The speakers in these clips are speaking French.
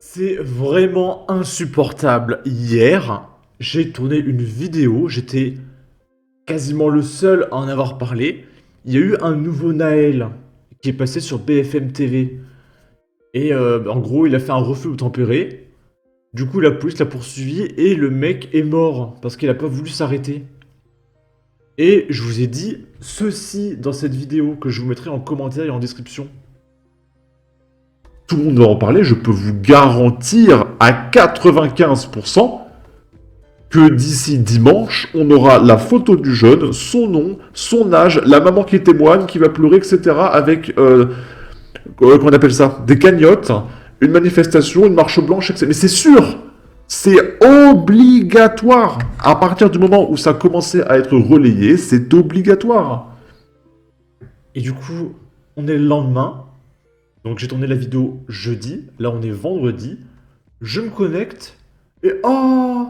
C'est vraiment insupportable. Hier, j'ai tourné une vidéo, j'étais quasiment le seul à en avoir parlé. Il y a eu un nouveau Naël qui est passé sur BFM TV. Et en gros, il a fait un refus obtempéré. Du coup, la police l'a poursuivi et le mec est mort parce qu'il a pas voulu s'arrêter. Et je vous ai dit ceci dans cette vidéo que je vous mettrai en commentaire et en description. Tout le monde va en parler, je peux vous garantir à 95% que d'ici dimanche, on aura la photo du jeune, son nom, son âge, la maman qui témoigne, qui va pleurer, etc. avec, comment on appelle ça, des cagnottes, une manifestation, une marche blanche, etc. Mais c'est sûr, c'est obligatoire. À partir du moment où ça commençait à être relayé, c'est obligatoire. Et du coup, on est le lendemain. Donc j'ai tourné la vidéo jeudi. Là, on est vendredi. Je me connecte. Et oh,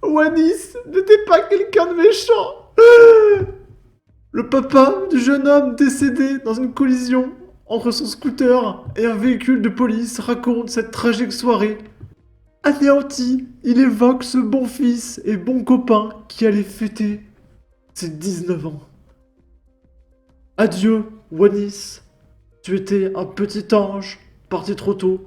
Wanis n'était pas quelqu'un de méchant. Le papa du jeune homme décédé dans une collision entre son scooter et un véhicule de police raconte cette tragique soirée. Anéanti, il évoque ce bon fils et bon copain qui allait fêter ses 19 ans. Adieu, Wanis. Tu étais un petit ange, parti trop tôt.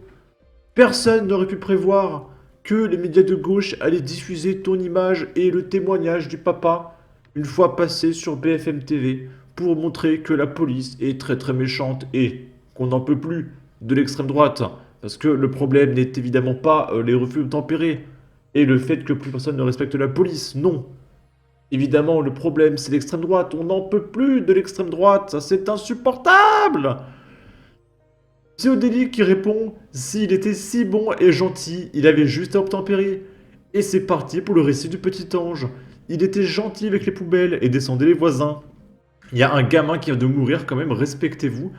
Personne n'aurait pu prévoir que les médias de gauche allaient diffuser ton image et le témoignage du papa une fois passé sur BFM TV pour montrer que la police est très très méchante et qu'on n'en peut plus de l'extrême droite. Parce que le problème n'est évidemment pas les refus tempérés et le fait que plus personne ne respecte la police, non. Évidemment, le problème c'est l'extrême droite, on n'en peut plus de l'extrême droite, ça c'est insupportable. Théodélie qui répond « S'il était si bon et gentil, il avait juste à obtempérer. » Et c'est parti pour le récit du petit ange. Il était gentil avec les poubelles et descendait les voisins. Il y a un gamin qui vient de mourir quand même, respectez-vous.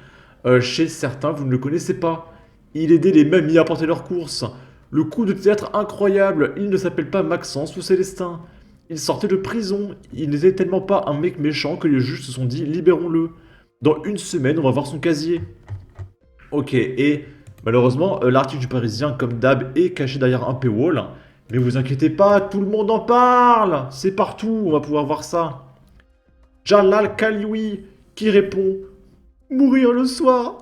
Chez certains, vous ne le connaissez pas. Il aidait les mamies à porter leurs courses. Le coup de théâtre incroyable, il ne s'appelle pas Maxence ou Célestin. Il sortait de prison, il n'était tellement pas un mec méchant que les juges se sont dit « Libérons-le ». Dans une semaine, on va voir son casier. Ok, et malheureusement, l'article du Parisien, comme d'hab, est caché derrière un paywall. Mais vous inquiétez pas, tout le monde en parle. C'est partout, on va pouvoir voir ça. Jalal Kalioui qui répond mourir le soir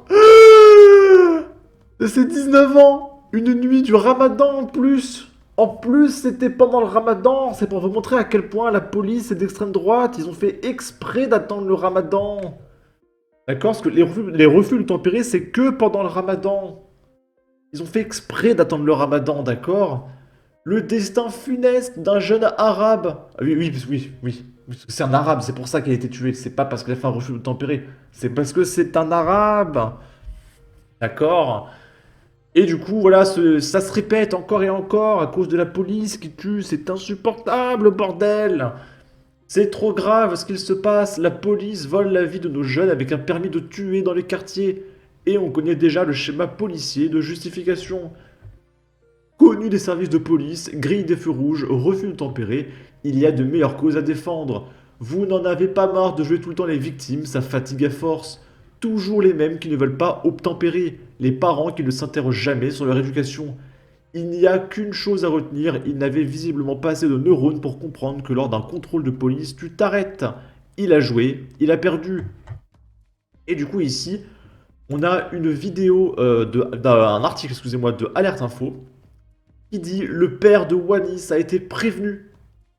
de ses 19 ans, une nuit du ramadan en plus. En plus, c'était pendant le ramadan. C'est pour vous montrer à quel point la police est d'extrême droite. Ils ont fait exprès d'attendre le ramadan. D'accord? Parce que les refus de tempérer, c'est que pendant le ramadan. Ils ont fait exprès d'attendre le ramadan, d'accord? Le destin funeste d'un jeune arabe. Ah oui, oui, oui, oui. Parce que c'est un arabe, c'est pour ça qu'il a été tué. C'est pas parce qu'il a fait un refus de tempérer. C'est parce que c'est un arabe. D'accord? Et du coup, voilà, ça se répète encore et encore à cause de la police qui tue. C'est insupportable, bordel! C'est trop grave ce qu'il se passe. La police vole la vie de nos jeunes avec un permis de tuer dans les quartiers. Et on connaît déjà le schéma policier de justification. Connu des services de police, grille des feux rouges, refus de tempérer, il y a de meilleures causes à défendre. Vous n'en avez pas marre de jouer tout le temps les victimes, ça fatigue à force. Toujours les mêmes qui ne veulent pas obtempérer, les parents qui ne s'interrogent jamais sur leur éducation. Il n'y a qu'une chose à retenir, il n'avait visiblement pas assez de neurones pour comprendre que lors d'un contrôle de police, tu t'arrêtes. Il a joué, il a perdu. Et du coup ici, on a une vidéo d'un article, excusez-moi, de Alerte Info, qui dit le père de Wanis a été prévenu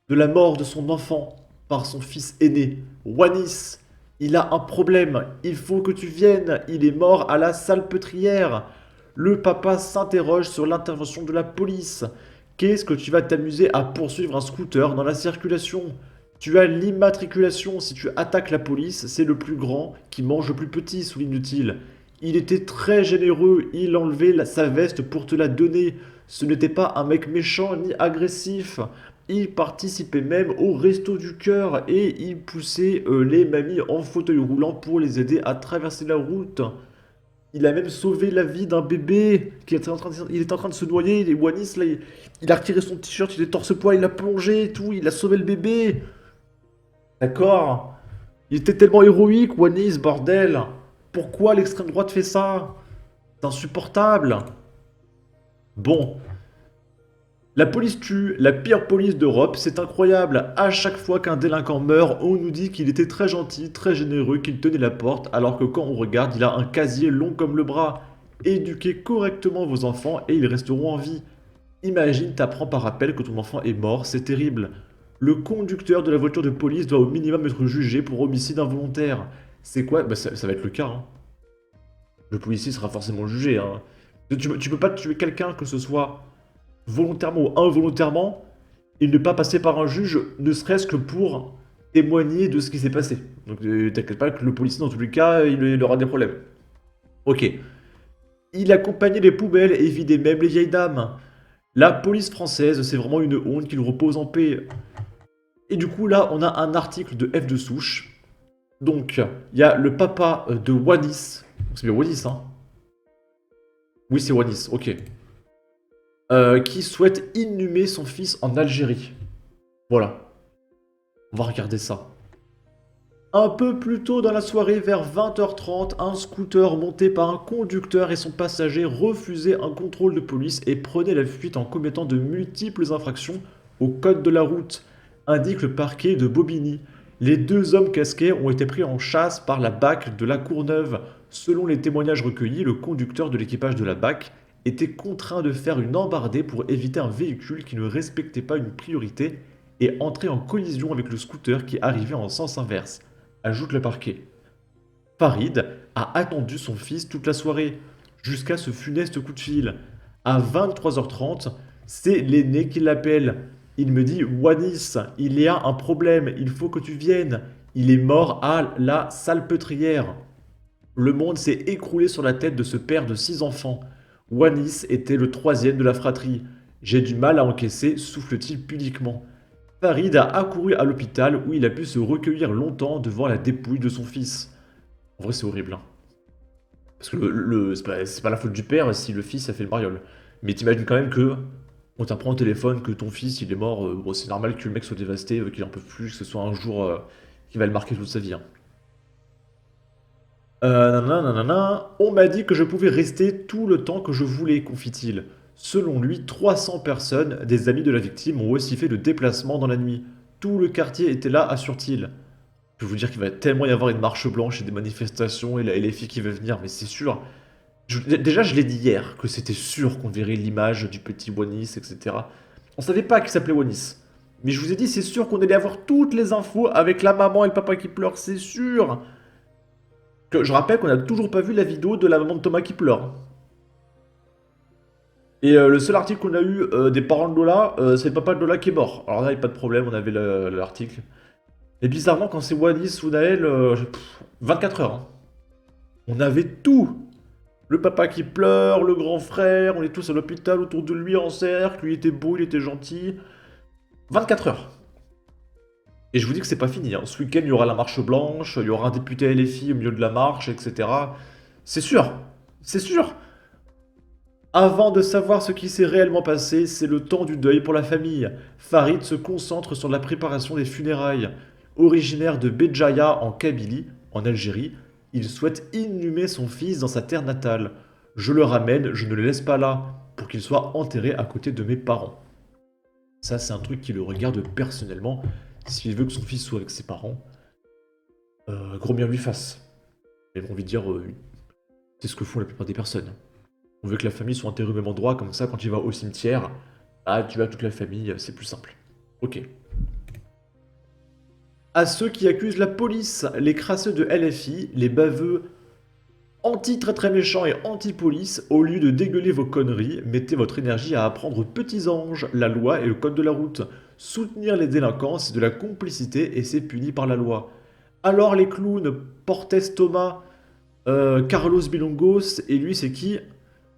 de la mort de son enfant par son fils aîné. Wanis, il a un problème, il faut que tu viennes, il est mort à la salpêtrière. Le papa s'interroge sur l'intervention de la police. Qu'est-ce que tu vas t'amuser à poursuivre un scooter dans la circulation? Tu as l'immatriculation, si tu attaques la police, c'est le plus grand qui mange le plus petit, souligne-t-il. Il était très généreux, il enlevait sa veste pour te la donner. Ce n'était pas un mec méchant ni agressif. Il participait même au resto du cœur et il poussait les mamies en fauteuil roulant pour les aider à traverser la route. Il a même sauvé la vie d'un bébé qui était il était en train de se noyer. Et Wanis, là, il a retiré son t-shirt, il est torse-poil, il a plongé et tout, il a sauvé le bébé. D'accord? Il était tellement héroïque, Wanis, bordel. Pourquoi l'extrême droite fait ça? C'est C'est insupportable. Bon. La police tue, la pire police d'Europe, c'est incroyable. À chaque fois qu'un délinquant meurt, on nous dit qu'il était très gentil, très généreux, qu'il tenait la porte, alors que quand on regarde, il a un casier long comme le bras. Éduquez correctement vos enfants et ils resteront en vie. Imagine, t'apprends par appel que ton enfant est mort, c'est terrible. Le conducteur de la voiture de police doit au minimum être jugé pour homicide involontaire. C'est quoi? Bah ça va être le cas, hein. Le policier sera forcément jugé, hein. Tu peux pas tuer quelqu'un, que ce soit volontairement ou involontairement, et ne pas passer par un juge, ne serait-ce que pour témoigner de ce qui s'est passé. Donc t'inquiète pas que le policier, dans tous les cas, il aura des problèmes. Ok. Il accompagnait les poubelles et vidait même les vieilles dames. La police française, c'est vraiment une honte qu'il repose en paix. Et du coup, là, on a un article de F de souche. Donc, il y a le papa de Wanis. C'est bien Wanis, hein? Oui, c'est Wanis, ok. Qui souhaite inhumer son fils en Algérie. Voilà. On va regarder ça. Un peu plus tôt dans la soirée, vers 20h30, un scooter monté par un conducteur et son passager refusait un contrôle de police et prenait la fuite en commettant de multiples infractions au code de la route, indique le parquet de Bobigny. Les deux hommes casqués ont été pris en chasse par la BAC de la Courneuve. Selon les témoignages recueillis, le conducteur de l'équipage de la BAC était contraint de faire une embardée pour éviter un véhicule qui ne respectait pas une priorité et entrer en collision avec le scooter qui arrivait en sens inverse, ajoute le parquet. Farid a attendu son fils toute la soirée, jusqu'à ce funeste coup de fil. À 23h30, c'est l'aîné qui l'appelle. Il me dit: Wanis, il y a un problème, il faut que tu viennes. Il est mort à la salpêtrière. Le monde s'est écroulé sur la tête de ce père de 6 enfants. Wanis était le troisième de la fratrie. J'ai du mal à encaisser, souffle-t-il pudiquement. Farid a accouru à l'hôpital où il a pu se recueillir longtemps devant la dépouille de son fils. En vrai, c'est horrible, hein. Parce que c'est pas la faute du père si le fils a fait le mariole. Mais t'imagines quand même que on t'apprend au téléphone que ton fils il est mort. Bon, c'est normal que le mec soit dévasté, qu'il en peut plus, que ce soit un jour qui va le marquer toute sa vie, hein. Nanana, nanana. On m'a dit que je pouvais rester tout le temps que je voulais, confie-t-il. Selon lui, 300 personnes, des amis de la victime, ont aussi fait le déplacement dans la nuit. Tout le quartier était là, assure-t-il. Je peux vous dire qu'il va tellement y avoir une marche blanche et des manifestations et la LFI qui va venir, mais c'est sûr. Déjà, je l'ai dit hier, que c'était sûr qu'on verrait l'image du petit Wanis, etc. On savait pas qu'il s'appelait Wanis. Mais je vous ai dit, c'est sûr qu'on allait avoir toutes les infos avec la maman et le papa qui pleurent, c'est sûr. Je rappelle qu'on n'a toujours pas vu la vidéo de la maman de Thomas qui pleure. Et le seul article qu'on a eu des parents de Lola, c'est le papa de Lola qui est mort. Alors là, il n'y a pas de problème, on avait l'article. Et bizarrement, quand c'est Wanis ou Naël, 24 heures, hein. On avait tout. Le papa qui pleure, le grand frère, on est tous à l'hôpital autour de lui en cercle, lui était beau, il était gentil. 24 heures. Et je vous dis que c'est pas fini, hein. Ce week-end, il y aura la marche blanche, il y aura un député LFI au milieu de la marche, etc. C'est sûr. C'est sûr. Avant de savoir ce qui s'est réellement passé, c'est le temps du deuil pour la famille. Farid se concentre sur la préparation des funérailles. Originaire de Béjaïa en Kabylie, en Algérie, il souhaite inhumer son fils dans sa terre natale. Je le ramène, je ne le laisse pas là, pour qu'il soit enterré à côté de mes parents. Ça, c'est un truc qui le regarde personnellement. S'il veut que son fils soit avec ses parents, gros bien lui fasse. J'ai envie de dire, c'est ce que font la plupart des personnes. On veut que la famille soit enterrée au même endroit, comme ça, quand tu vas au cimetière, ah, tu vas toute la famille, c'est plus simple. Ok. À ceux qui accusent la police, les crasseux de LFI, les baveux anti-très très méchants et anti-police, au lieu de dégueuler vos conneries, mettez votre énergie à apprendre petits anges, la loi et le code de la route. Soutenir les délinquants, c'est de la complicité et c'est puni par la loi. Alors les clowns, Portes Thomas, Carlos Bilongos, et lui c'est qui?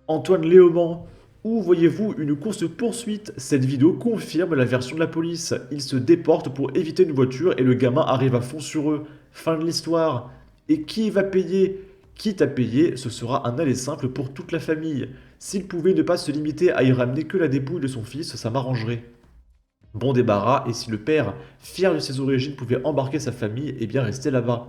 Antoine Léaumont. Où voyez-vous une course-poursuite? Cette vidéo confirme la version de la police. Ils se déportent pour éviter une voiture et le gamin arrive à fond sur eux. Fin de l'histoire. Et qui va payer? Quitte à payer, ce sera un aller simple pour toute la famille. S'il pouvait ne pas se limiter à y ramener que la dépouille de son fils, ça m'arrangerait. Bon débarras, et si le père, fier de ses origines, pouvait embarquer sa famille, eh bien rester là-bas.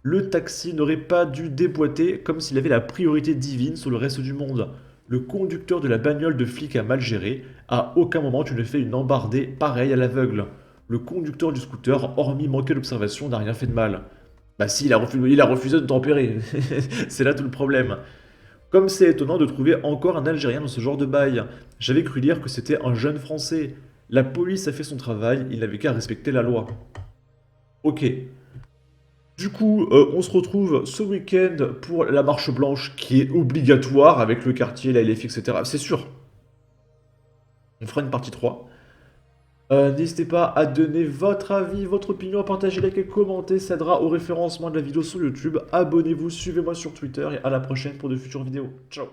Le taxi n'aurait pas dû déboîter comme s'il avait la priorité divine sur le reste du monde. Le conducteur de la bagnole de flic a mal géré. À aucun moment tu ne fais une embardée pareille à l'aveugle. Le conducteur du scooter, hormis manquer d'observation, n'a rien fait de mal. Bah si, il a refusé de tempérer. C'est là tout le problème. Comme c'est étonnant de trouver encore un Algérien dans ce genre de bail. J'avais cru lire que c'était un jeune Français. La police a fait son travail, il n'avait qu'à respecter la loi. Ok. Du coup, on se retrouve ce week-end pour la marche blanche qui est obligatoire avec le quartier, la LFI, etc. C'est sûr. On fera une partie 3. N'hésitez pas à donner votre avis, votre opinion, à partager, liker, commenter, ça aidera au référencement de la vidéo sur YouTube. Abonnez-vous, suivez-moi sur Twitter et à la prochaine pour de futures vidéos. Ciao.